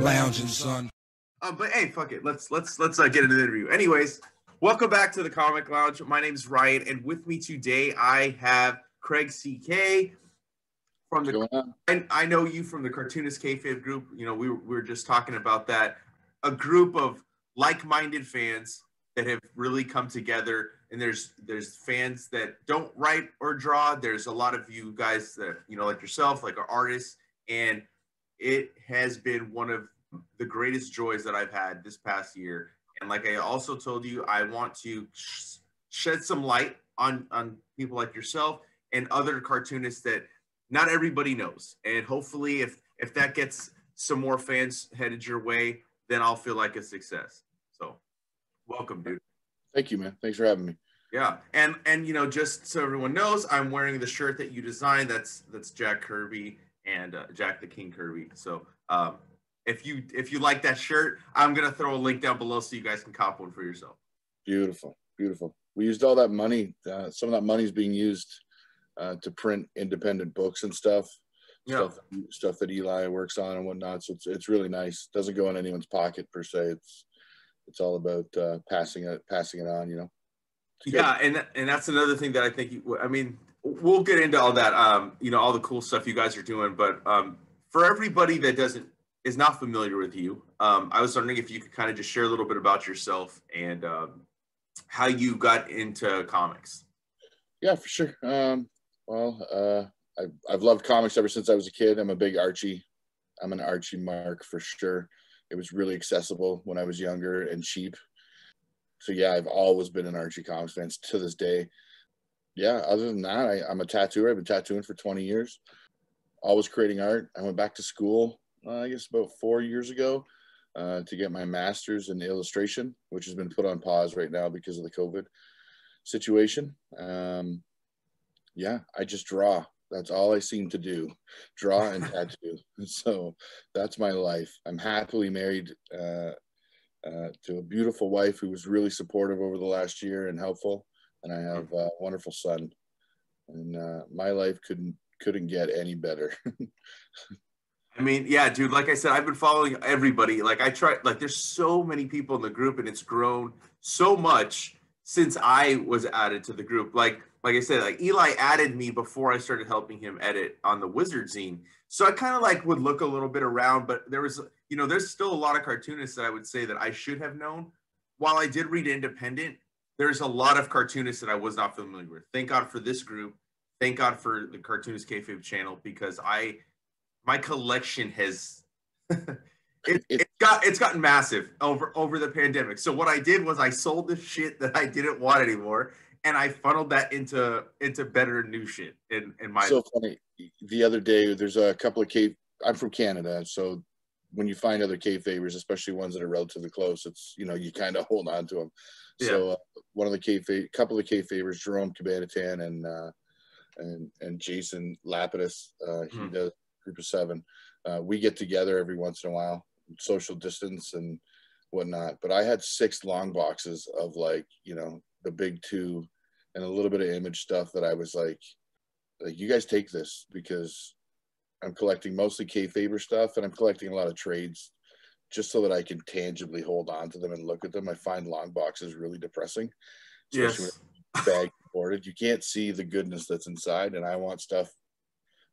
Lounging, son. But hey, fuck it. Let's get into the interview. Anyways, welcome back to the Comic Lounge. My name is Ryan, and with me today I have Craig CK from the. I know you from the Cartoonist Kayfabe group. You know, we were just talking about that. A group of like-minded fans that have really come together, and there's fans that don't write or draw. There's a lot of you guys that, you know, like yourself, like are artists, and it has been one of the greatest joys that I've had this past year. And like I also told you, I want to shed some light on people like yourself and other cartoonists that not everybody knows. And hopefully if that gets some more fans headed your way, then I'll feel like a success. So welcome, dude. Thank you, man. Thanks for having me. Yeah. And you know, just so everyone knows, I'm wearing the shirt that you designed. That's Jack Kirby and Jack the King Kirby. So if you like that shirt, I'm gonna throw a link down below so you guys can cop one for yourself. Beautiful. We used all that money. Some of that money is being used to print independent books and stuff. Yeah. Stuff that Eli works on and whatnot. So it's really nice. Doesn't go in anyone's pocket per se. It's all about passing it on. You know. Yeah, and that's another thing that I think. I mean, we'll get into all that. You know, all the cool stuff you guys are doing, but for everybody that is not familiar with you, I was wondering if you could kind of just share a little bit about yourself and how you got into comics. Yeah, for sure. I've loved comics ever since I was a kid. I'm an Archie mark for sure. It was really accessible when I was younger and cheap. So yeah, I've always been an Archie comics fan to this day. Yeah, other than that, I'm a tattooer. I've been tattooing for 20 years. Always creating art. I went back to school, I guess about 4 years ago, to get my master's in illustration, which has been put on pause right now because of the COVID situation. Yeah, I just draw. That's all I seem to do, draw and tattoo. So that's my life. I'm happily married to a beautiful wife who was really supportive over the last year and helpful. And I have a wonderful son. And my life couldn't get any better. I mean, yeah, dude, like I said, I've been following everybody. Like there's so many people in the group and it's grown so much since I was added to the group. Like I said, like Eli added me before I started helping him edit on the Wizard zine. So I kind of like would look a little bit around, but there's still a lot of cartoonists that I would say that I should have known. While I did read independent, there's a lot of cartoonists that I was not familiar with. Thank God for this group. Thank God for the Cartoonist Kayfabe channel, because my collection has it's gotten massive over the pandemic. So what I did was I sold the shit that I didn't want anymore, and I funneled that into better new shit in my. So funny. The other day, there's a couple of I'm from Canada, so when you find other kayfabers, especially ones that are relatively close, it's, you know, you kind of hold on to them. Yeah. So one of the couple of kayfabers, Jerome Cabanatan and Jason Lapidus, he does Group of Seven. We get together every once in a while, social distance and whatnot. But I had 6 long boxes of, like, you know, the big 2 and a little bit of image stuff that I was like, you guys take this, because I'm collecting mostly kayfaber stuff and I'm collecting a lot of trades just so that I can tangibly hold on to them and look at them. I find long boxes really depressing. Especially yes. When bag boarded. You can't see the goodness that's inside, and I want stuff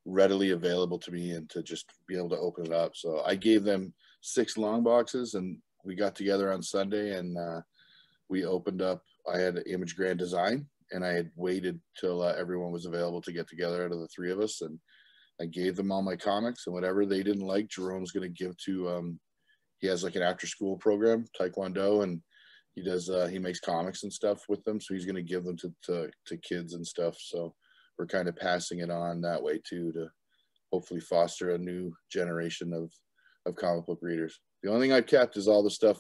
readily available to me and to just be able to open it up. So I gave them 6 long boxes, and we got together on Sunday and we opened up. I had Image Grand Design, and I had waited till everyone was available to get together out of the 3 of us, and I gave them all my comics, and whatever they didn't like, Jerome's going to give to he has like an after school program, Taekwondo, and he does he makes comics and stuff with them, so he's going to give them to kids and stuff. So we're kind of passing it on that way too, to hopefully foster a new generation of comic book readers. The only thing I've kept is all the stuff,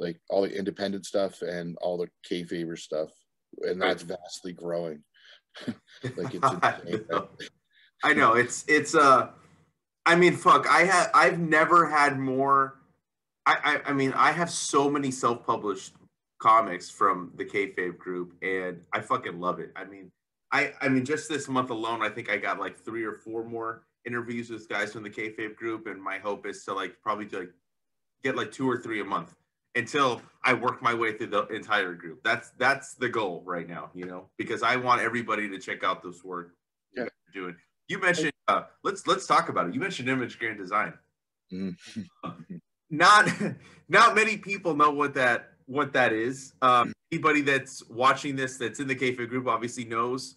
like all the independent stuff and all the kayfaber stuff, and that's vastly growing. Like it's insane. I know it's I mean, fuck, I've never had more. I mean, I have so many self-published comics from the Kayfabe group, and I fucking love it. I mean, I mean, just this month alone, I think I got like 3 or 4 more interviews with guys from the kayfabe group, and my hope is to like probably to like get like 2 or 3 a month until I work my way through the entire group. That's the goal right now, you know, because I want everybody to check out this work you guys are doing. You mentioned let's talk about it. You mentioned image grand design. Not not many people know what that is. Anybody that's watching this that's in the kayfabe group obviously knows.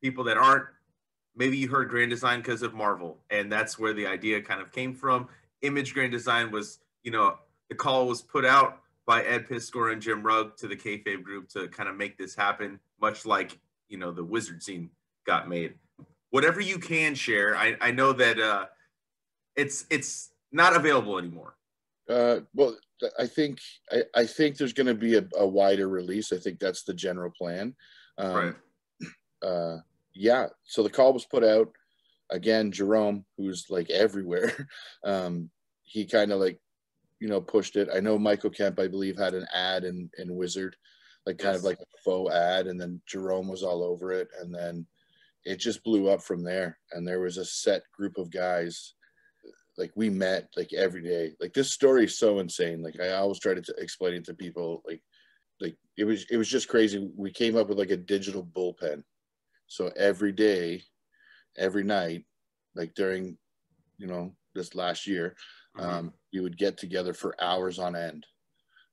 People that aren't, maybe you heard grand design because of Marvel, and that's where the idea kind of came from. Image grand design was, you know, the call was put out by Ed Piskor and Jim Rugg to the kayfabe group to kind of make this happen, much like, you know, the Wizard scene got made. Whatever you can share, I know that it's not available anymore. Well, I think there's going to be a wider release. I think that's the general plan. Right. Yeah. So the call was put out again. Jerome, who's like everywhere, he kind of like, you know, pushed it. I know Michael Kemp, I believe, had an ad in Wizard, like kind of like a faux ad, and then Jerome was all over it, and then it just blew up from there. And there was a set group of guys. Like we met like every day. Like this story is so insane. Like I always try to explain it to people. Like it was just crazy. We came up with like a digital bullpen. So every day, every night, like during, you know, this last year, we would get together for hours on end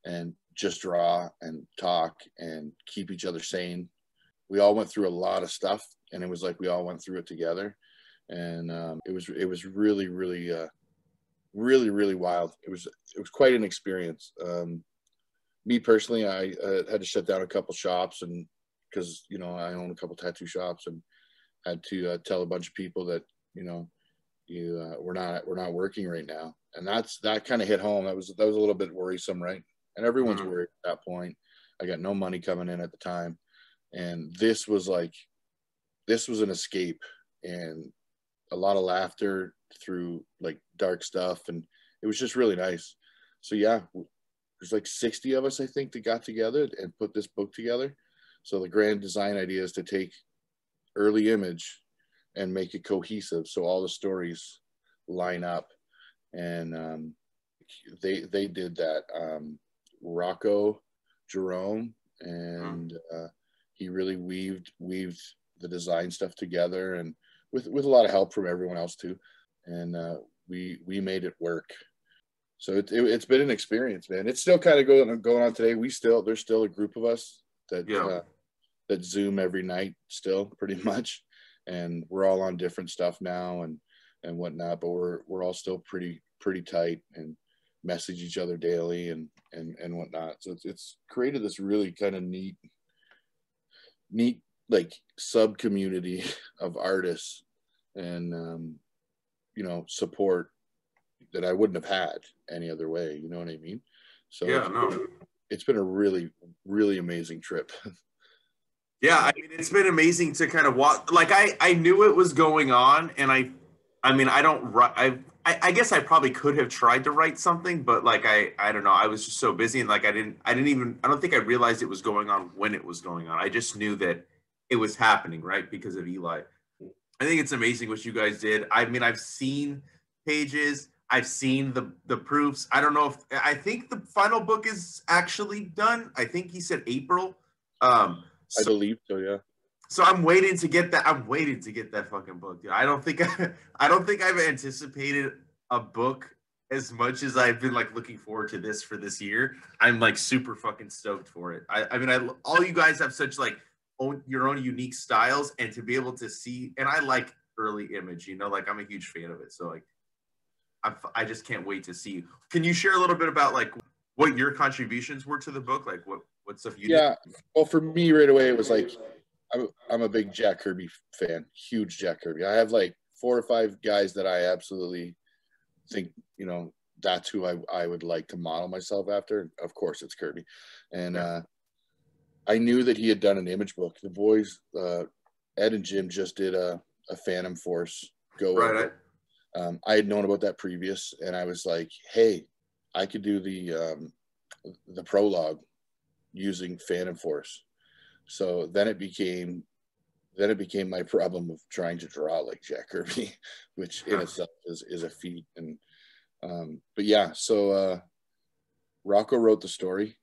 and just draw and talk and keep each other sane. We all went through a lot of stuff, and it was like we all went through it together. And it was really, really, really wild. It was quite an experience. Me personally, I had to shut down a couple shops, and because, you know, I own a couple tattoo shops, and had to tell a bunch of people that, you know, we're not working right now, and that kind of hit home. That was a little bit worrisome, right? And everyone's worried at that point. I got no money coming in at the time, and this was an escape, and a lot of laughter through like dark stuff, and it was just really nice. So yeah, there's like 60 of us, I think, that got together and put this book together. So the grand design idea is to take early image and make it cohesive, so all the stories line up. And they did that. Rocco, Jerome, and he really weaved the design stuff together, and with a lot of help from everyone else too. And we made it work. So it's been an experience, man. It's still kind of going on today. There's still a group of us that that Zoom every night still, pretty much, and we're all on different stuff now and whatnot. But we're all still pretty tight and message each other daily and whatnot. So it's created this really kind of neat like sub community of artists and you know, support that I wouldn't have had any other way. You know what I mean? So it's been a really, really amazing trip. Yeah, I mean, it's been amazing to kind of watch. Like I knew it was going on, and I mean, I guess I probably could have tried to write something, but like I don't know, I was just so busy, and like I don't think I realized it was going on when it was going on. I just knew that it was happening, right, because of Eli. I think it's amazing what you guys did. I mean, I've seen pages, I've seen the proofs. I don't know I think the final book is actually done. I think he said April. I believe so, yeah. So I'm waiting to get that. I'm waiting to get that fucking book. Dude. I don't think I've anticipated a book as much as I've been like looking forward to this for this year. I'm like super fucking stoked for it. I mean, all you guys have such like your own unique styles, and to be able to see, and I like early image, you know, like I'm a huge fan of it. So like, I just can't wait to see. Can you share a little bit about like what your contributions were to the book? Like what stuff you did? Well, for me right away, it was like, I'm a big Jack Kirby fan, huge Jack Kirby. I have like 4 or 5 guys that I absolutely think, you know, that's who I would like to model myself after. Of course, it's Kirby. And I knew that he had done an image book. The boys, Ed and Jim, just did a Phantom Force go over. I had known about that previous, and I was like, hey, I could do the prologue using Phantom Force. So then it became then it became my problem of trying to draw like Jack Kirby, which in itself is a feat. And but yeah, so Rocco wrote the story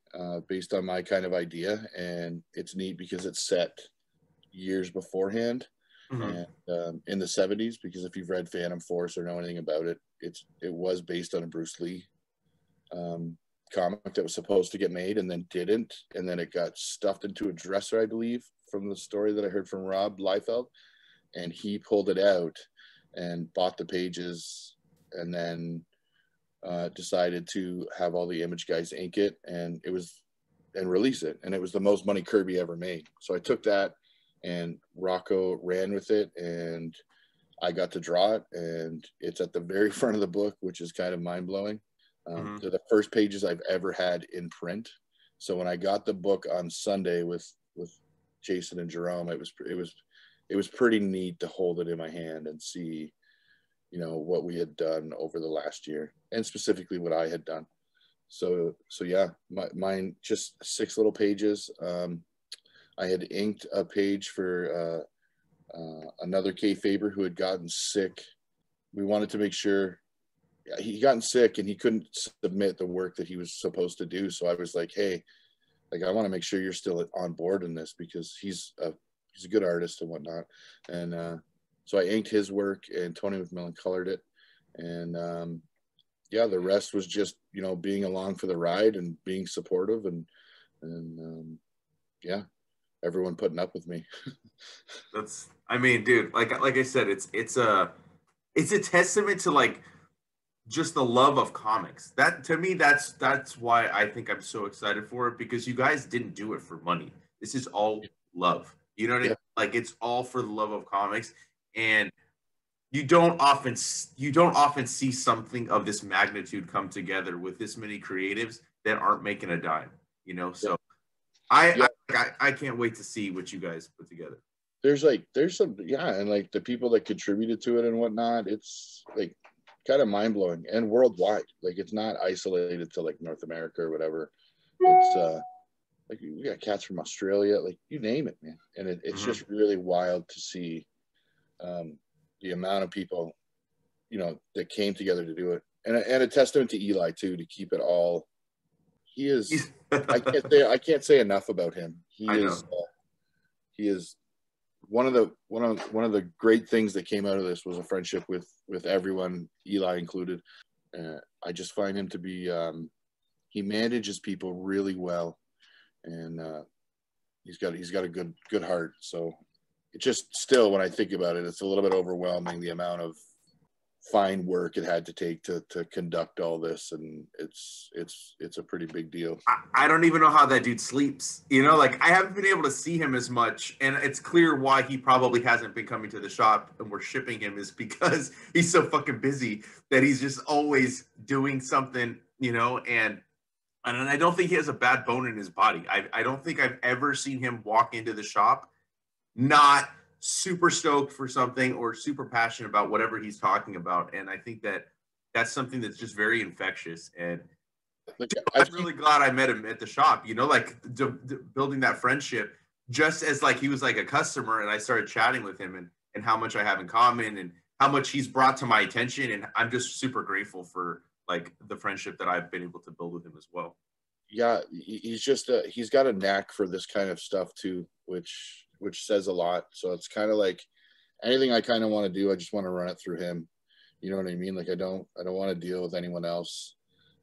based on my kind of idea, and it's neat because it's set years beforehand. And in the 70s, because if you've read Phantom Force or know anything about it, it was based on a Bruce Lee comic that was supposed to get made and then didn't, and then it got stuffed into a dresser, I believe, from the story that I heard from Rov Liefeld, and he pulled it out and bought the pages, and then decided to have all the image guys ink it and release it, and it was the most money Kirby ever made. So I took that, and Rocco ran with it, and I got to draw it, and it's at the very front of the book, which is kind of mind-blowing. They're the first pages I've ever had in print. So when I got the book on Sunday with Jason and Jerome, it was pretty neat to hold it in my hand and see, you know, what we had done over the last year, and specifically what I had done. So yeah, mine just 6 little pages. I had inked a page for another kayfaber who had gotten sick. We wanted to make sure he gotten sick and he couldn't submit the work that he was supposed to do. So I was like, hey, like, I want to make sure you're still on board in this, because he's a good artist and whatnot. And so I inked his work, and Tony McMillan colored it. And yeah, the rest was just, you know, being along for the ride and being supportive, and yeah, everyone putting up with me. I mean, dude, like I said, it's a testament to like just the love of comics. That, to me, that's why I think I'm so excited for it, because you guys didn't do it for money. This is all love. You know what I mean? Like, it's all for the love of comics, and you don't often see something of this magnitude come together with this many creatives that aren't making a dime. You know, so I can't wait to see what you guys put together. There's some, yeah, and like the people that contributed to it and whatnot, it's like kind of mind-blowing, and worldwide. Like, it's not isolated to like North America or whatever. It's like, we got cats from Australia, like, you name it, man. And it's just really wild to see the amount of people, you know, that came together to do it, and a testament to Eli too, to keep it all. He is I can't say enough about him. He is one of the great things that came out of this was a friendship with everyone, Eli included. I just find him to be he manages people really well, and he's got a good heart. So it just, still, when I think about it, it's a little bit overwhelming, the amount of fine work it had to take to conduct all this, and it's a pretty big deal. I don't even know how that dude sleeps. You know, like, I haven't been able to see him as much, and it's clear why he probably hasn't been coming to the shop and we're shipping him, is because he's so fucking busy that he's just always doing something, you know. And I don't think he has a bad bone in his body. I don't think I've ever seen him walk into the shop not super stoked for something or super passionate about whatever he's talking about. And I think that's something that's just very infectious. And I'm really glad I met him at the shop, you know, like building that friendship, just as like he was like a customer, and I started chatting with him, and how much I have in common and how much he's brought to my attention. And I'm just super grateful for like the friendship that I've been able to build with him as well. Yeah, he's just he's got a knack for this kind of stuff too, which says a lot. So it's kind of like anything I kind of want to do, I just want to run it through him. You know what I mean? Like, I don't want to deal with anyone else.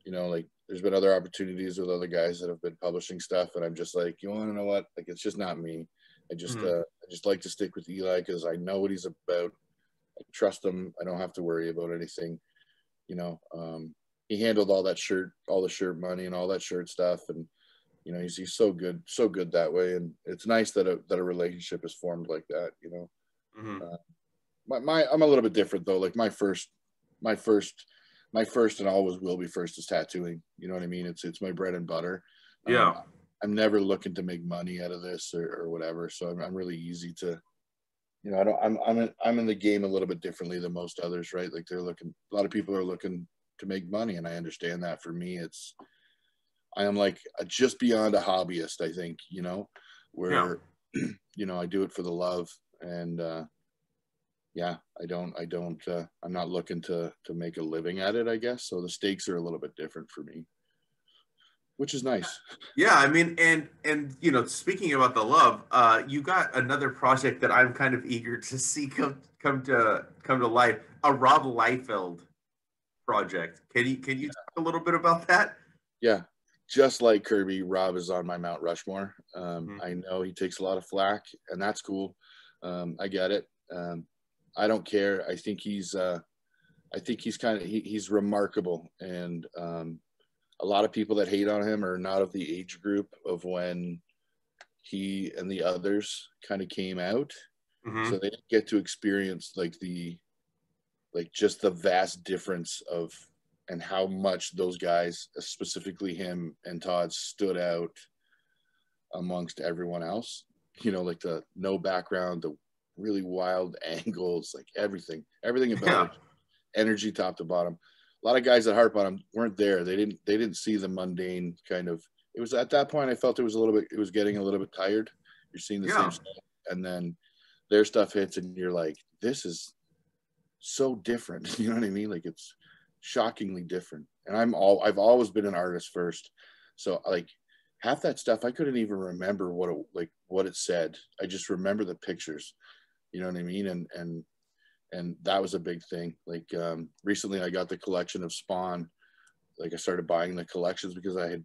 You know, like, there's been other opportunities with other guys that have been publishing stuff, and I'm just like, you want to know what? Like, it's just not me. I just like to stick with Eli, because I know what he's about. I trust him. I don't have to worry about anything. You know, he handled all the shirt money and all that shirt stuff, and you know, he's so good that way. And it's nice that a relationship is formed like that. You know, I'm a little bit different though. Like, my first and always will be first is tattooing. You know what I mean? It's my bread and butter. Yeah. I'm never looking to make money out of this or whatever. So I'm really easy to, you know, I'm in the game a little bit differently than most others, right? Like, a lot of people are looking to make money, and I understand that. For me, I am like just beyond a hobbyist, I think, you know, where, you know, I do it for the love, And yeah, I'm not looking to make a living at it, I guess. So the stakes are a little bit different for me, which is nice. Yeah, I mean, and you know, speaking about the love, you got another project that I'm kind of eager to see come to life, a Rov Liefeld project. Can you talk a little bit about that? Yeah, just like Kirby, Rob is on my Mount Rushmore. Mhm. I know he takes a lot of flack, and that's cool. I get it. I don't care. I think he's he's remarkable, and a lot of people that hate on him are not of the age group of when he and the others kind of came out, so Mhm. they didn't get to experience just the vast difference of and how much those guys, specifically him and Todd, stood out amongst everyone else. You know, like the no background, the really wild angles, like everything about Yeah. it, energy top to bottom. A lot of guys that harp on him weren't there. They didn't see the mundane kind of. It was at that point I felt it was getting a little bit tired. You're seeing the same Yeah. stuff, and then their stuff hits, and you're like, this is so different. You know what I mean? Like it's shockingly different. And I've always been an artist first, so like half that stuff I couldn't even remember what it said. I just remember the pictures. You know what I mean? And that was a big thing. Like recently, I got the collection of Spawn. Like I started buying the collections because I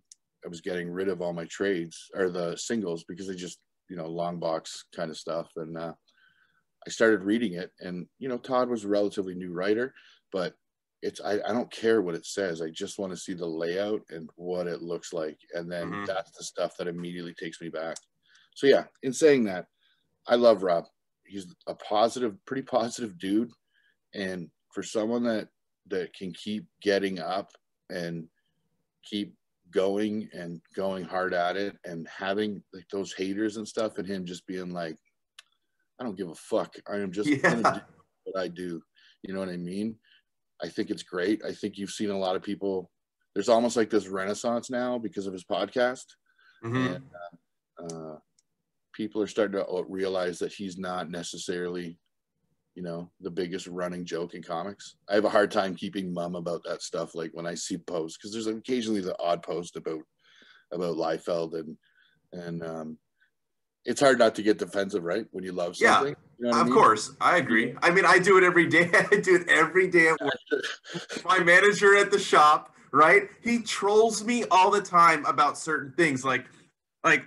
was getting rid of all my trades or the singles because they just long box kind of stuff. And I started reading it, and Todd was a relatively new writer, but I don't care what it says. I just want to see the layout and what it looks like, and then Mhm. that's the stuff that immediately takes me back. So yeah, in saying that, I love Rob. He's a pretty positive dude, and for someone that can keep getting up and keep going and going hard at it, and having like those haters and stuff, and him just being like, I don't give a fuck. I am just gonna do Yeah. what I do. You know what I mean? I think it's great. I think you've seen a lot of people. There's almost like this renaissance now because of his podcast, and Mhm. uh, people are starting to realize that he's not necessarily, the biggest running joke in comics. I have a hard time keeping mum about that stuff. Like when I see posts, because there's occasionally the odd post about Liefeld, and it's hard not to get defensive, right? When you love Yeah. something, you know what I Of mean? course, I agree. I mean, I do it every day. I do it every day at work. My manager at the shop, right? He trolls me all the time about certain things, like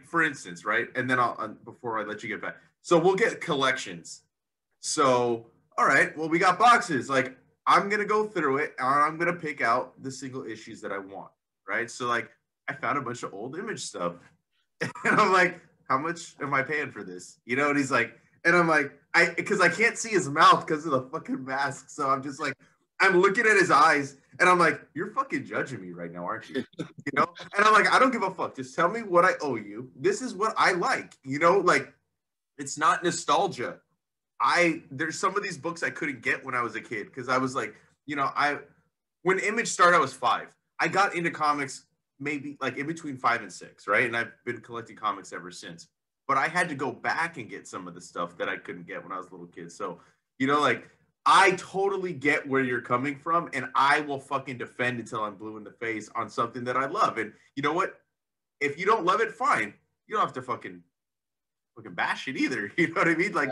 for instance, right? And then before I let you get back, so we'll get collections. So, all right, well, we got boxes. Like, I'm gonna go through it and I'm gonna pick out the single issues that I want, right? So, like, I found a bunch of old Image stuff, and I'm like, how much am I paying for this? And he's like, and I'm like, because I can't see his mouth because of the fucking mask. So I'm just like, I'm looking at his eyes, and I'm like, you're fucking judging me right now, aren't you? And I'm like, I don't give a fuck. Just tell me what I owe you. This is what I like. Like it's not nostalgia. There's some of these books I couldn't get when I was a kid because I was like, I when Image started, I was 5. I got into comics maybe like in between 5 and 6, right? And I've been collecting comics ever since. But I had to go back and get some of the stuff that I couldn't get when I was a little kid. So, like I totally get where you're coming from, and I will fucking defend until I'm blue in the face on something that I love. And you know what? If you don't love it, fine. You don't have to fucking bash it either. You know what I mean? Like,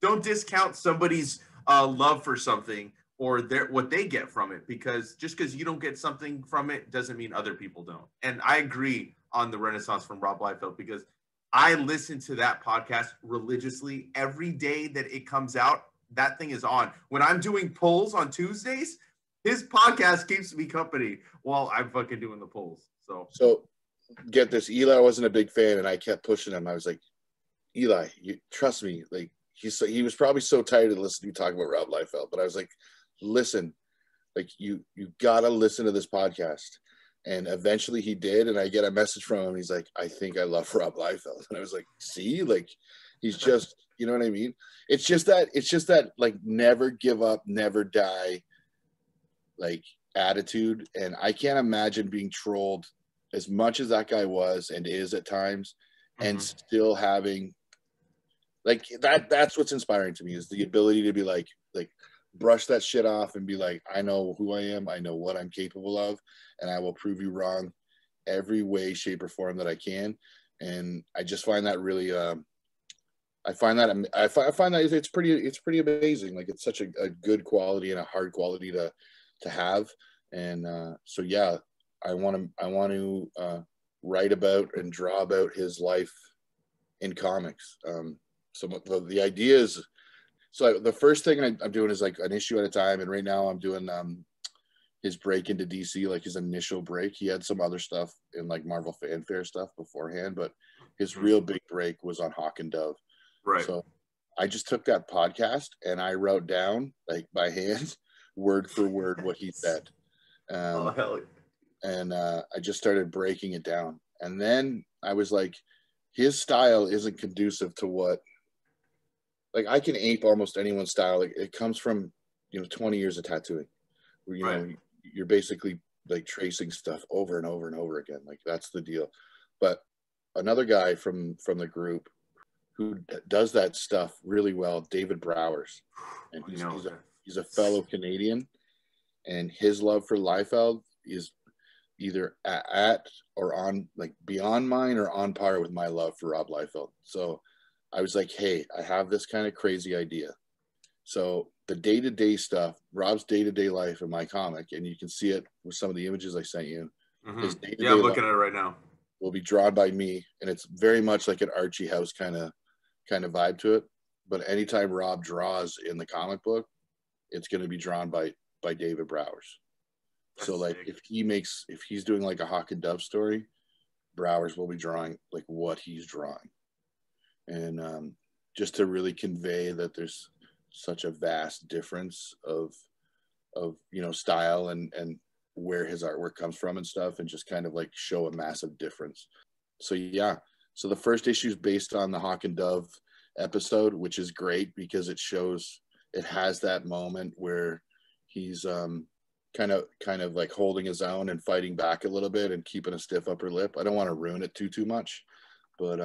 don't discount somebody's love for something or what they get from it, because just because you don't get something from it doesn't mean other people don't. And I agree on the Renaissance from Rov Liefeld because I listen to that podcast religiously every day that it comes out. That thing is on. When I'm doing polls on Tuesdays, his podcast keeps me company while I'm fucking doing the polls. So get this, Eli wasn't a big fan, and I kept pushing him. I was like, Eli, you trust me. Like he was probably so tired of listening to me talk about Rov Liefeld, but I was like, listen, like you gotta listen to this podcast. And eventually he did, and I get a message from him. He's like, I think I love Rov Liefeld. And I was like, see, like he's just, you know what I mean? It's just that like never give up, never die, like attitude. And I can't imagine being trolled as much as that guy was and is at times, and Mhm. still having Like that's what's inspiring to me, is the ability to be like brush that shit off and be like, I know who I am, I know what I'm capable of, and I will prove you wrong every way, shape, or form that I can. And I just find that really I find that it's pretty amazing. Like, it's such a good quality and a hard quality to have. And so yeah, I want to write about and draw about his life in comics. So the idea is, so the first thing I'm doing is like an issue at a time. And right now I'm doing his break into DC, like his initial break. He had some other stuff in like Marvel Fanfare stuff beforehand, but his real big break was on Hawk and Dove. Right. So I just took that podcast and I wrote down, like, by hand, word for word, what he said. Oh, hell. And I just started breaking it down. And then I was like, his style isn't conducive to what, like, I can ape almost anyone's style. Like, it comes from, 20 years of tattooing, where, know, you're basically like tracing stuff over and over and over again. Like, that's the deal. But another guy from the group who does that stuff really well, David Browers, and he's a fellow Canadian, and his love for Liefeld is either at or on, like, beyond mine or on par with my love for Rov Liefeld. So I was like, hey, I have this kind of crazy idea. So the day-to-day stuff, Rob's day-to-day life in my comic, and you can see it with some of the images I sent you. His day-to-day I'm looking at it right now. Will be drawn by me, and it's very much like an Archie House kind of vibe to it. But anytime Rob draws in the comic book, it's going to be drawn by David Browers. That's so like sick. if he's doing like a Hawk and Dove story, Browers will be drawing like what he's drawing. And just to really convey that there's such a vast difference of style and where his artwork comes from and stuff, and just kind of like show a massive difference. So yeah, so the first issue is based on the Hawk and Dove episode, which is great because it has that moment where he's kind of like holding his own and fighting back a little bit and keeping a stiff upper lip. I don't want to ruin it too much, but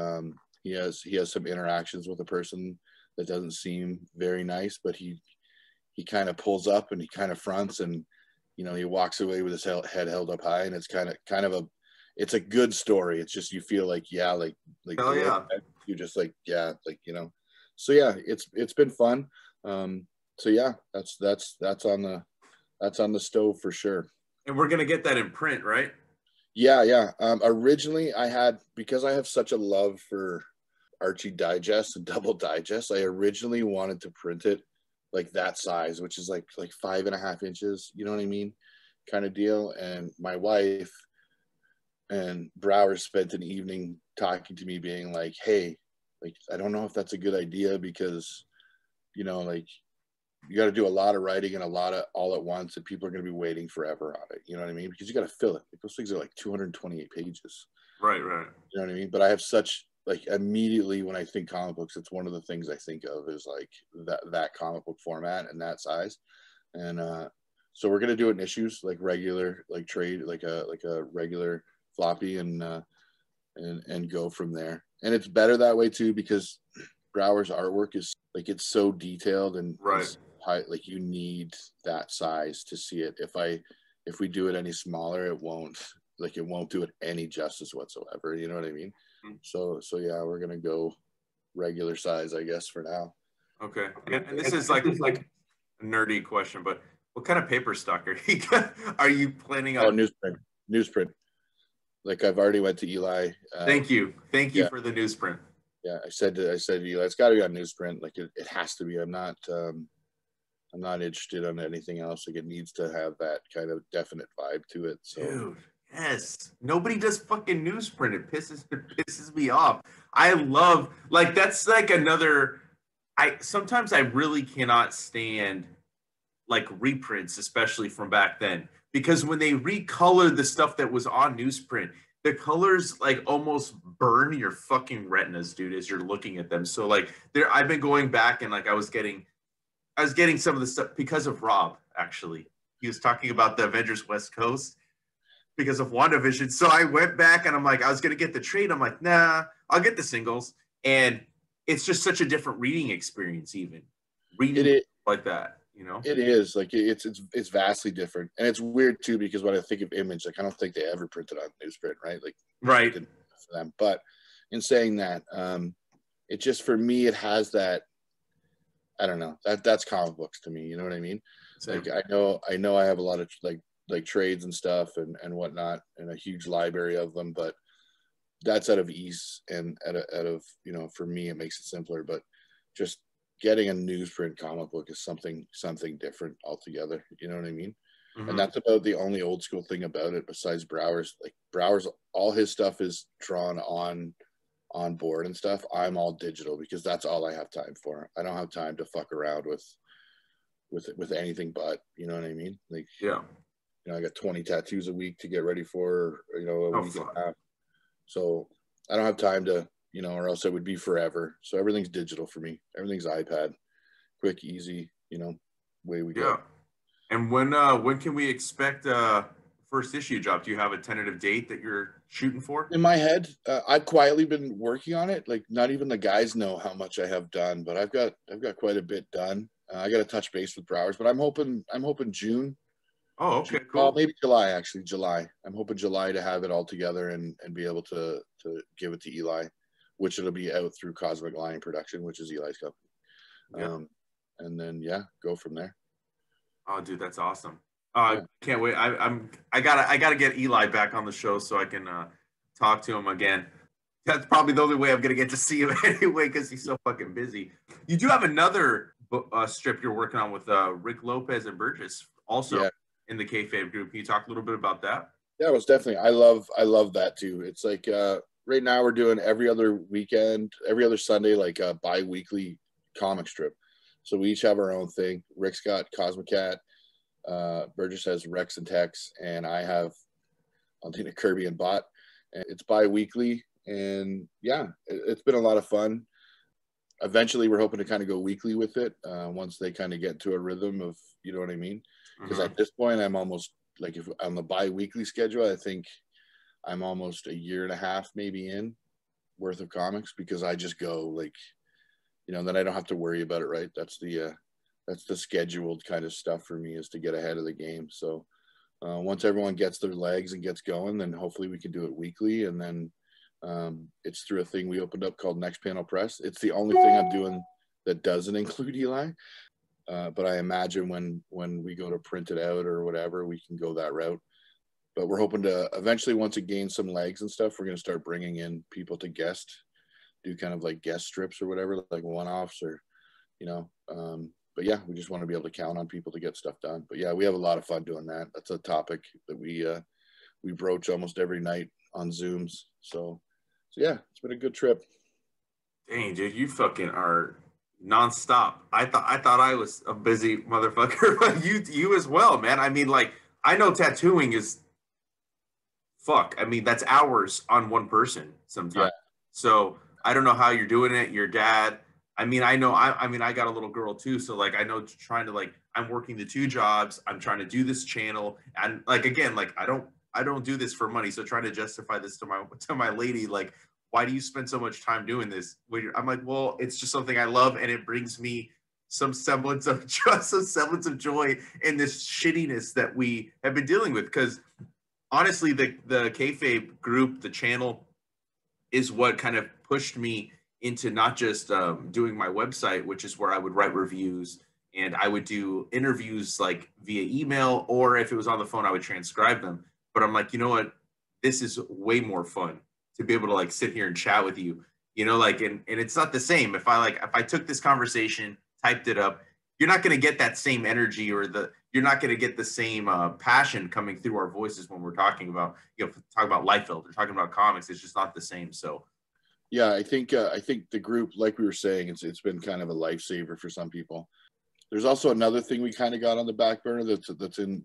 he has some interactions with a person that doesn't seem very nice, but he kind of pulls up and he kind of fronts, and he walks away with his head held up high, and it's kind of it's a good story. It's just, you feel like, yeah, like hell yeah, you're just like, yeah, like, so yeah, it's been fun. So yeah, that's on the stove for sure. And we're gonna get that in print, right? Yeah. Originally because I have such a love for Archie Digest and Double Digest, I originally wanted to print it like that size, which is like 5.5 inches, you know what I mean, kind of deal. And my wife and Browers spent an evening talking to me, being like, hey, like, I don't know if that's a good idea, because like, you got to do a lot of writing and a lot of all at once, and people are going to be waiting forever on it, you know what I mean, because you got to fill it. Like, those things are like 228 pages, right, you know what I mean. But I have such, like, immediately when I think comic books, it's one of the things I think of is like that comic book format and that size. And so we're gonna do it in issues, like regular, like trade, like a regular floppy, and go from there. And it's better that way too, because Brower's artwork is like, it's so detailed and right. High, like, you need that size to see it. If we do it any smaller, it won't do it any justice whatsoever, you know what I mean? So yeah, we're gonna go regular size, I guess, for now. Okay. And this is like a nerdy question, but what kind of paper stock are you planning on? Oh, newsprint. Like, I've already went to Eli. Thank you for the newsprint. Yeah, I said to Eli, it's got to be on newsprint. Like, it has to be. I'm not interested in anything else. Like, it needs to have that kind of definite vibe to it. So. Dude. Yes, nobody does fucking newsprint. It pisses me off. I love, like, that's like another. Sometimes I really cannot stand like reprints, especially from back then, because when they recolored the stuff that was on newsprint, the colors like almost burn your fucking retinas, dude, as you're looking at them. So like, I've been going back, and like I was getting some of the stuff because of Rob. Actually, he was talking about the Avengers West Coast, because of WandaVision. So I went back, and I'm like, I was going to get the trade. I'm like, nah, I'll get the singles. And it's just such a different reading experience, even reading like that. You know, it is like it's vastly different, and it's weird too because when I think of Image, like I don't think they ever printed on newsprint, right? Like right for them. But in saying that, it just for me it has that. I don't know, that's comic books to me. You know what I mean? Same. Like I know I have a lot of like trades and stuff and whatnot, and a huge library of them, but that's out of ease and out of you know, for me it makes it simpler. But just getting a newsprint comic book is something different altogether. You know what I mean? Mm-hmm. And that's about the only old school thing about it, besides Brower's. Like Brower's, all his stuff is drawn on board and stuff. I'm all digital because that's all I have time for. I don't have time to fuck around with anything but, you know what I mean? Like, yeah, you know, I got 20 tattoos a week to get ready for, you know, a week and a half. So I don't have time to, you know, or else it would be forever. So everything's digital for me. Everything's iPad, quick, easy, you know, way we go. And when can we expect first issue drop? Do you have a tentative date that you're shooting for? In my head, I've quietly been working on it. Like not even the guys know how much I have done, but I've got quite a bit done. I got to touch base with Browers, but I'm hoping June. Oh, okay, cool. Maybe July, actually. July. I'm hoping July to have it all together and be able to give it to Eli, which it'll be out through Cosmic Lion Production, which is Eli's company. Yeah. And then go from there. Oh, dude, that's awesome. Can't wait. I gotta get Eli back on the show so I can talk to him again. That's probably the only way I'm gonna get to see him anyway, because he's so fucking busy. You do have another strip you're working on with Rick Lopez and Burgess, also in the Kayfabe group. Can you talk a little bit about that? Yeah, it was definitely. I love that too. It's like right now we're doing every other weekend, every other Sunday, like a bi-weekly comic strip. So we each have our own thing. Rick's got Cosmic Cat, Burgess has Rex and Tex, and I have Kirby and Bot. And it's bi-weekly, and it's been a lot of fun. Eventually, we're hoping to kind of go weekly with it once they kind of get into a rhythm of, you know what I mean? Because at this point, I'm almost like, if on the bi-weekly schedule, I think I'm almost a year and a half maybe in worth of comics, because I just go like, you know, then I don't have to worry about it, right? That's the scheduled kind of stuff for me, is to get ahead of the game. So once everyone gets their legs and gets going, then hopefully we can do it weekly. And then it's through a thing we opened up called Next Panel Press. It's the only thing I'm doing that doesn't include Eli. But I imagine when we go to print it out or whatever, we can go that route. But we're hoping to eventually, once it gains some legs and stuff, we're going to start bringing in people to do kind of like guest strips or whatever, like one-offs, or, you know. But yeah, we just want to be able to count on people to get stuff done. But yeah, we have a lot of fun doing that. That's a topic that we broach almost every night on Zooms. So yeah, it's been a good trip. Dang, dude, you fucking are nonstop. I thought I was a busy motherfucker, but you as well, man. I mean, like, I know tattooing is I mean, that's hours on one person sometimes. Yeah. So I don't know how you're doing it. Your dad. I mean, I know. I mean, I got a little girl too, so like, I know trying to, like, I'm working the 2 jobs. I'm trying to do this channel, and like, again, like, I don't do this for money. So trying to justify this to my lady, like, why do you spend so much time doing this? I'm like, well, it's just something I love, and it brings me some semblance of joy in this shittiness that we have been dealing with. Because honestly, the Kayfabe group, the channel, is what kind of pushed me into not just doing my website, which is where I would write reviews, and I would do interviews like via email, or if it was on the phone, I would transcribe them. But I'm like, you know what? This is way more fun to be able to, like, sit here and chat with you, you know, like, and it's not the same. If I took this conversation, typed it up, you're not going to get that same energy, you're not going to get the same passion coming through our voices when we're talking about, talking about Liefeld or talking about comics. It's just not the same. So yeah, I think the group, like we were saying, it's been kind of a lifesaver for some people. There's also another thing we kind of got on the back burner that's going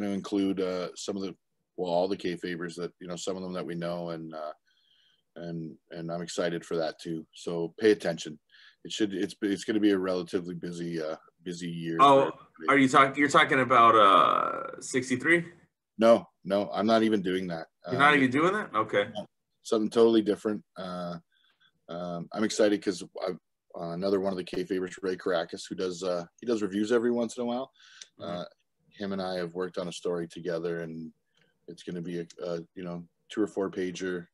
to include some of all the Kayfabers that, you know, some of them that we know, and I'm excited for that too. So pay attention. It's going to be a relatively busy year. Oh, you're talking about 63? No, I'm not even doing that. You're not even doing that? Okay. No, something totally different. I'm excited because another one of the kayfabers, Ray Caracas, who does he does reviews every once in a while. Him and I have worked on a story together, and it's going to be a 2 or 4 pager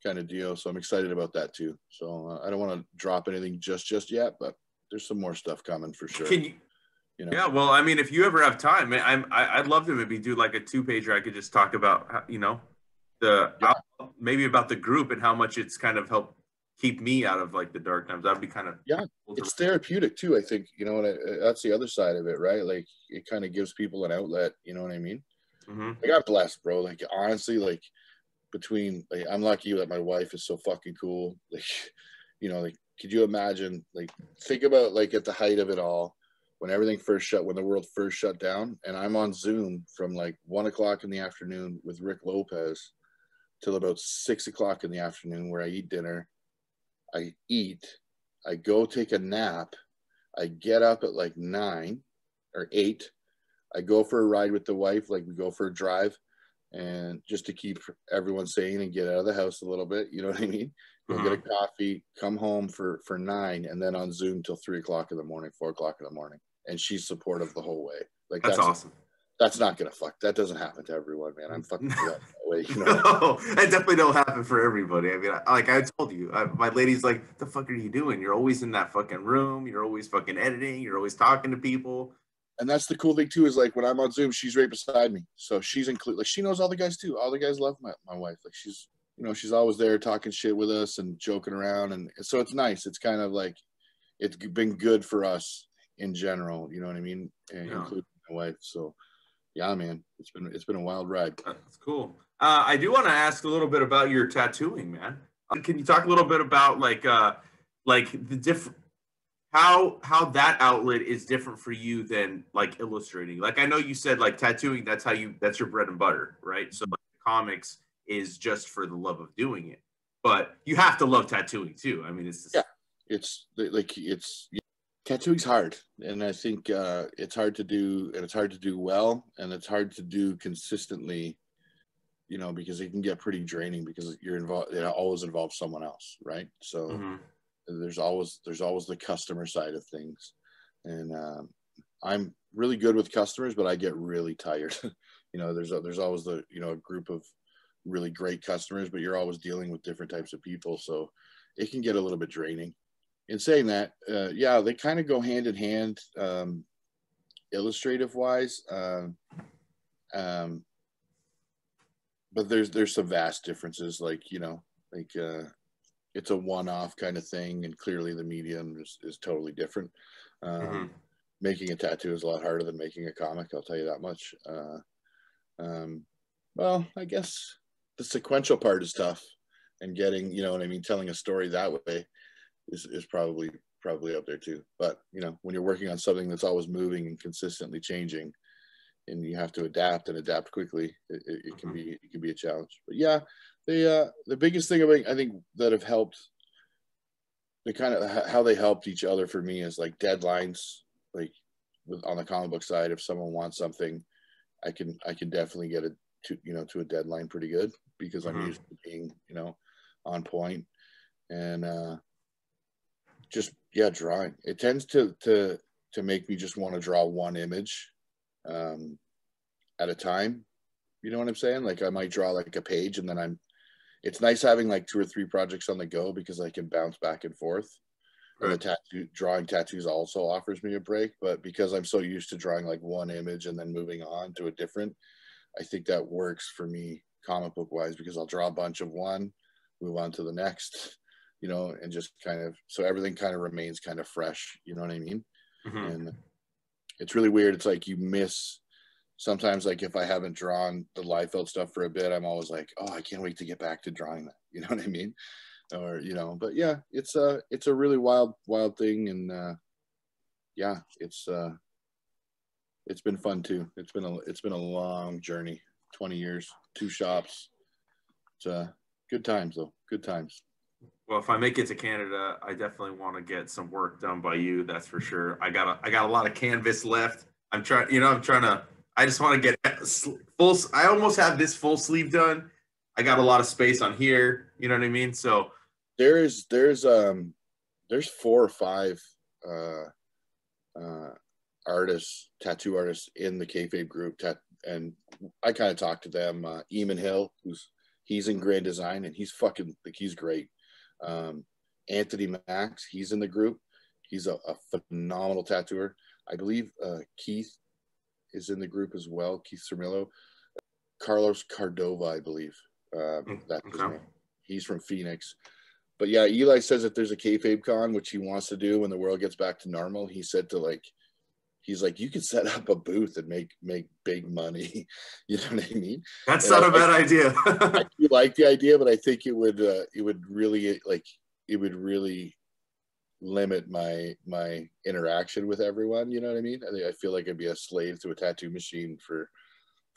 kind of deal. So I'm excited about that too. So I don't want to drop anything just yet, but there's some more stuff coming for sure. Can you? Yeah, well, I mean, if you ever have time, I'd love to maybe do like a 2-pager. I could just talk about, maybe about the group and how much it's kind of helped keep me out of like the dark times. That'd be kind of cool. It's therapeutic too. I think that's the other side of it, right? Like it kind of gives people an outlet. You know what I mean? I got blessed, bro. Like honestly, like between like I'm lucky that my wife is so fucking cool. Like like could you imagine? Like think about like at the height of it all. When everything when the world first shut down, and I'm on Zoom from like 1 o'clock in the afternoon with Rick Lopez till about 6 o'clock in the afternoon, where I eat dinner, I eat, I go take a nap, I get up at like 9 or 8, I go for a ride with the wife, like we go for a drive, and just to keep everyone sane and get out of the house a little bit, you know what I mean? Go get a coffee, come home for 9, and then on Zoom till 3 o'clock in the morning, 4 o'clock in the morning. And she's supportive the whole way. Like that's awesome. That's not gonna that doesn't happen to everyone, man. I'm fucking that way. No, that definitely don't happen for everybody. I mean, like I told you, my lady's like, "The fuck are you doing? You're always in that fucking room. You're always fucking editing. You're always talking to people." And that's the cool thing too, is like when I'm on Zoom, she's right beside me, so she's included. Like she knows all the guys too. All the guys love my wife. Like she's she's always there talking shit with us and joking around, and so it's nice. It's kind of like it's been good for us in general, you know what I mean, including my wife. So yeah, man, it's been a wild ride. That's cool. I do want to ask a little bit about your tattooing, man. Can you talk a little bit about like the different how that outlet is different for you than like illustrating? Like I know you said like tattooing, that's your bread and butter, right? So like comics is just for the love of doing it, but you have to love tattooing too. I mean, it's tattooing's hard, and I think it's hard to do, and it's hard to do well, and it's hard to do consistently, because it can get pretty draining because you're involved. It always involves someone else, right? So there's always the customer side of things, and I'm really good with customers, but I get really tired. There's always a group of really great customers, but you're always dealing with different types of people, so it can get a little bit draining. In saying that, they kind of go hand in hand, illustrative wise, but there's some vast differences. Like it's a one-off kind of thing, and clearly the medium is totally different. Making a tattoo is a lot harder than making a comic, I'll tell you that much. Well, I guess the sequential part is tough, and getting telling a story that way is probably up there too. But when you're working on something that's always moving and consistently changing, and you have to adapt quickly, it can be a challenge. But yeah, the biggest thing I think that have helped, the kind of how they helped each other for me is like deadlines. Like on the comic book side, if someone wants something, I can definitely get it to a deadline pretty good, because I'm used to being on point. And drawing, it tends to make me just want to draw one image at a time. You know what I'm saying? Like I might draw like a page, and then it's nice having like 2 or 3 projects on the go, because I can bounce back and forth. Right. And the drawing tattoos also offers me a break, but because I'm so used to drawing like one image and then moving on to a different, I think that works for me comic book wise, because I'll draw a bunch of one, move on to the next, and just kind of, so everything kind of remains kind of fresh, you know what I mean? And it's really weird. It's like you miss sometimes, like if I haven't drawn the Liefeld stuff for a bit, I'm always like, oh, I can't wait to get back to drawing that. You know what I mean? Or, but yeah, it's a really wild thing. And it's been fun too. It's been a long journey, 20 years, 2 shops. It's good times though. Good times. Well, if I make it to Canada, I definitely want to get some work done by you. That's for sure. I got a lot of canvas left. I just want to get full. I almost have this full sleeve done. I got a lot of space on here. You know what I mean? So there's 4 or 5 tattoo artists in the kayfabe group, and I kind of talked to them. Eamon Hill, he's in Grand Design, and he's great. Anthony Max, he's in the group. He's a phenomenal tattooer. I believe Keith is in the group as well. Keith Cermillo. Carlos Cardova, I believe. That's his name. He's from Phoenix. But yeah, Eli says that there's a kayfabe con, which he wants to do when the world gets back to normal. He said he's like, you could set up a booth and make big money. You know what I mean? That's not a bad idea. I do like the idea, but I think it would really limit my interaction with everyone. You know what I mean? I feel like I'd be a slave to a tattoo machine for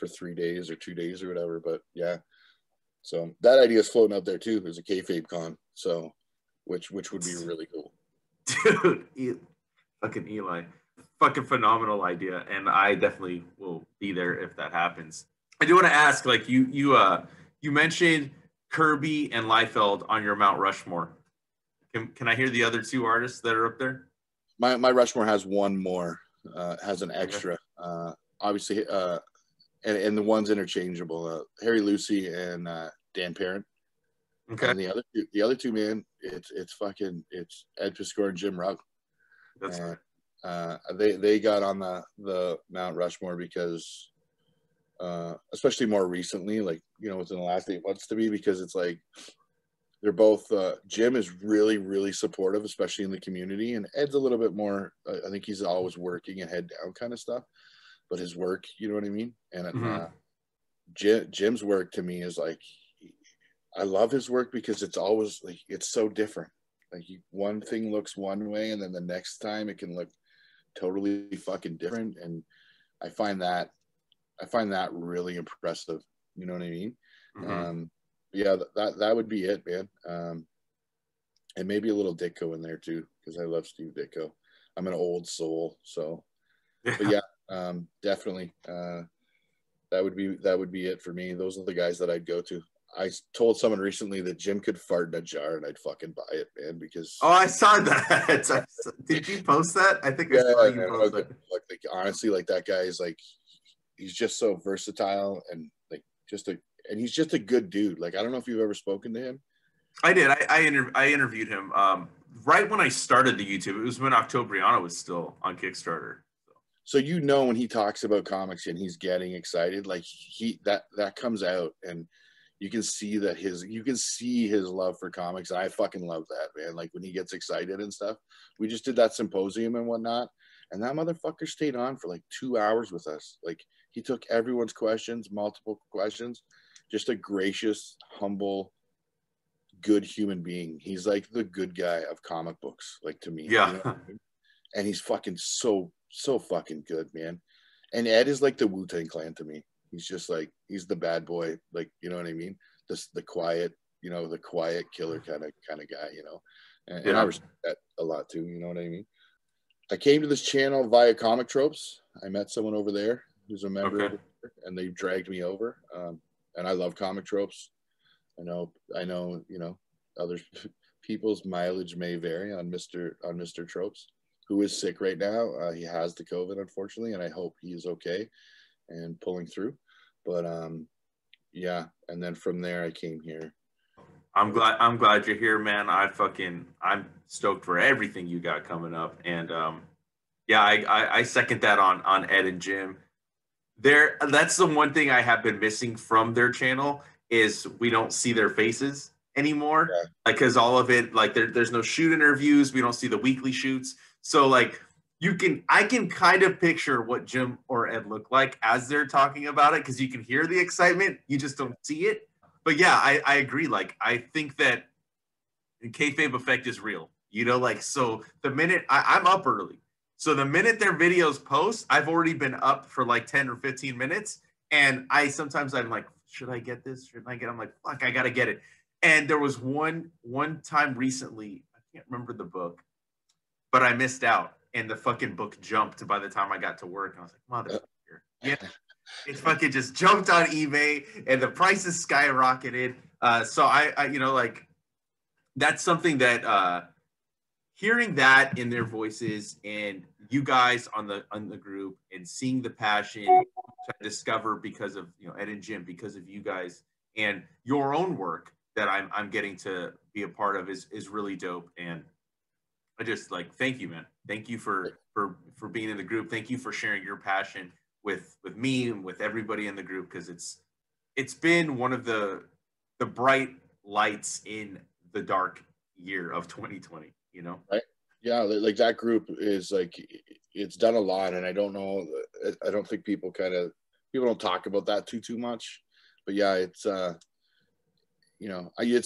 3 days or 2 days or whatever. But yeah, so that idea is floating out there too. There's a kayfabe con, so which would be really cool. Dude, fucking Eli, fucking phenomenal idea, and I definitely will be there if that happens. I do want to ask, like you mentioned Kirby and Liefeld on your Mount Rushmore. Can I hear the other 2 artists that are up there? My Rushmore has one more, has an extra. Okay. Obviously, and the one's interchangeable. Harry Lucy and Dan Parent. Okay. And the other two, man, it's Ed Piscor and Jim Rugg. That's right. They got on the Mount Rushmore because, especially more recently, like, you know, within the last 8 months to me, because it's like they're both. Jim is really, really supportive, especially in the community, and Ed's a little bit more. I think he's always working and head down kind of stuff, but his work, you know what I mean. And Jim's work to me is like, I love his work because it's always like, it's so different. Like one thing looks one way, and then the next time it can look totally fucking different. And I find that really impressive. You know what I mean? Yeah, that would be it, man. And maybe a little Ditko in there too, because I love Steve Ditko. I'm an old soul, so. But yeah, definitely. That would be it for me. Those are the guys that I'd go to. I told someone recently that Jim could fart in a jar and I'd fucking buy it, man, because... Oh, I saw that. Did you post that? I think I saw you post that. Like, honestly, like, that guy is like, he's just so versatile and like and he's just a good dude. Like, I don't know if you've ever spoken to him. I did. I interviewed him right when I started the YouTube. It was when Octobriano was still on Kickstarter. So you know, when he talks about comics and he's getting excited, like that comes out, and you can see his love for comics. And I fucking love that, man. Like when he gets excited and stuff. We just did that symposium and whatnot, and that motherfucker stayed on for like 2 hours with us. Like he took everyone's questions, multiple questions. Just a gracious, humble, good human being. He's like the good guy of comic books, like to me. Yeah. You know what I mean? And he's fucking so fucking good, man. And Ed is like the Wu-Tang Clan to me. He's just like, he's the bad boy, like, you know what I mean? The quiet, you know, the quiet killer kind of guy, you know. And I respect that a lot too, you know what I mean? I came to this channel via Comic Tropes. I met someone over there who's a member over there, and they dragged me over. And I love Comic Tropes. I know, you know, other people's mileage may vary on Mr. Tropes, who is sick right now. He has the COVID, unfortunately, and I hope he is okay and pulling through. But yeah, and then from there I came here. I'm glad you're here, man. I'm stoked for everything you got coming up. And yeah, I second that on Ed and Jim. That's the one thing I have been missing from their channel is we don't see their faces anymore. Yeah. Like, cause all of it, like there's no shoot interviews. We don't see the weekly shoots. So like I can kind of picture what Jim or Ed look like as they're talking about it. Cause you can hear the excitement. You just don't see it. But yeah, I agree. Like, I think that kayfabe effect is real, you know, like, so the minute I'm up early. So the minute their videos post, I've already been up for like 10 or 15 minutes. And I'm like, should I get this? I'm like, fuck, I got to get it. And there was one time recently, I can't remember the book, but I missed out. And the fucking book jumped by the time I got to work. And I was like, motherfucker. Yeah. It fucking just jumped on eBay and the prices skyrocketed. So I you know, like, that's something that hearing that in their voices and you guys on the group and seeing the passion to discover because of Ed and Jim, because of you guys and your own work that I'm getting to be a part of is really dope. And I just thank you, man. Thank you for being in the group. Thank you for sharing your passion with me and with everybody in the group, because it's been one of the bright lights in the dark year of 2020, Right. Yeah, like that group is it's done a lot, and I don't think people don't talk about that too much, but yeah, it's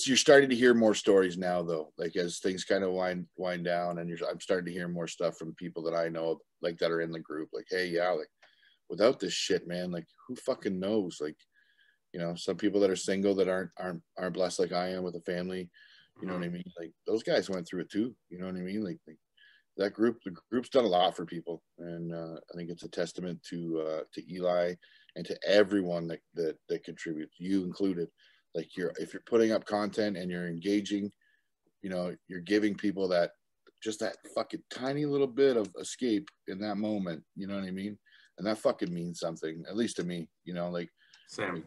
you're starting to hear more stories now, though, as things kind of wind down, and I'm starting to hear more stuff from people that I know, that are in the group, hey, yeah, without this shit, man, who fucking knows, some people that are single that aren't blessed like I am with a family, you know what I mean, those guys went through it too, you know what I mean, the group's done a lot for people, and I think it's a testament to Eli and to everyone that contributes, you included. If you're putting up content and you're engaging, you're giving people that fucking tiny little bit of escape in that moment, you know what I mean? And that fucking means something, at least to me, Same.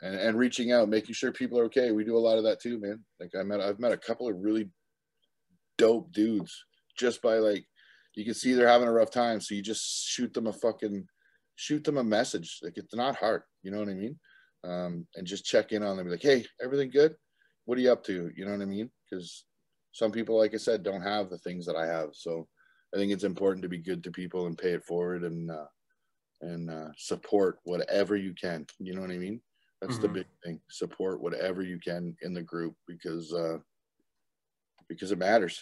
And reaching out, making sure people are okay. We do a lot of that too, man. I've met a couple of really dope dudes just by you can see they're having a rough time, so you just shoot them a message. It's not hard, you know what I mean? And just check in on them, be like, hey, everything good? What are you up to? You know what I mean? Because some people, like I said, don't have the things that I have. So I think it's important to be good to people and pay it forward and support whatever you can. You know what I mean? That's the big thing. Support whatever you can in the group, because it matters,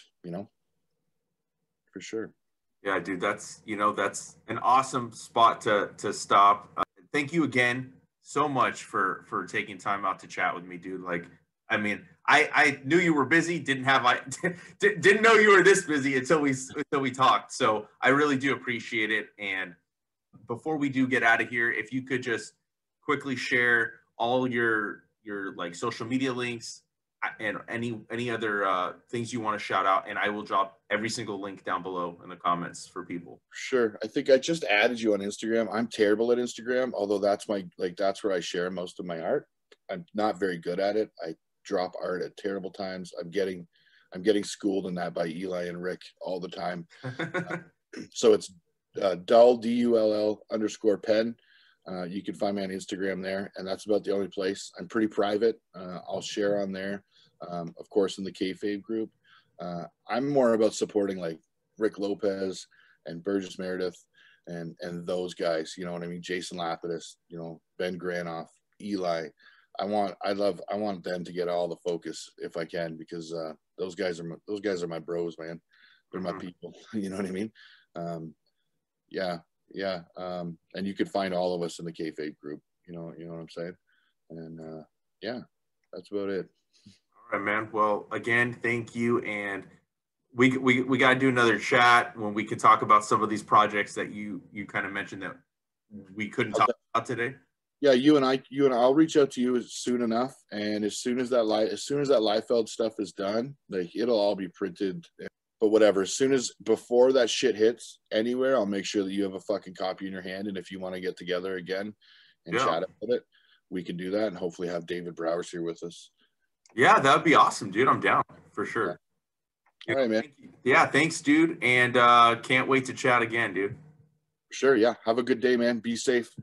for sure. Yeah, dude, that's an awesome spot to stop. Thank you again so much for taking time out to chat with me, dude. I knew you were busy, didn't know you were this busy until we talked. So I really do appreciate it. And before we do get out of here, if you could just quickly share all your social media links and any other things you want to shout out, and I will drop every single link down below in the comments for people. Sure. I think I just added you on Instagram. I'm terrible at Instagram, although that's that's where I share most of my art. I'm not very good at it. I drop art at terrible times. I'm getting schooled in that by Eli and Rick all the time. So it's dull, DULL_pen. You can find me on Instagram there, and that's about the only place. I'm pretty private. I'll share on there. Of course, in the kayfabe group. I'm more about supporting Rick Lopez and Burgess Meredith and those guys, you know what I mean? Jason Lapidus, Ben Granoff, Eli. I want them to get all the focus if I can, because those guys are my bros, man. They're my people. You know what I mean? Yeah. And you could find all of us in the kayfabe group. You know what I'm saying? And yeah, that's about it. All right, man. Well, again, thank you, and we got to do another chat when we can talk about some of these projects that you kind of mentioned that we couldn't talk about today. Yeah, you and I'll reach out to you soon enough, and as soon as that Liefeld stuff is done, it'll all be printed. But whatever, before that shit hits anywhere, I'll make sure that you have a fucking copy in your hand, and if you want to get together again and chat about it, we can do that, and hopefully have David Browers here with us. Yeah, that would be awesome, dude. I'm down for sure. All right, man. Yeah, thanks, dude. And can't wait to chat again, dude. Sure, yeah. Have a good day, man. Be safe.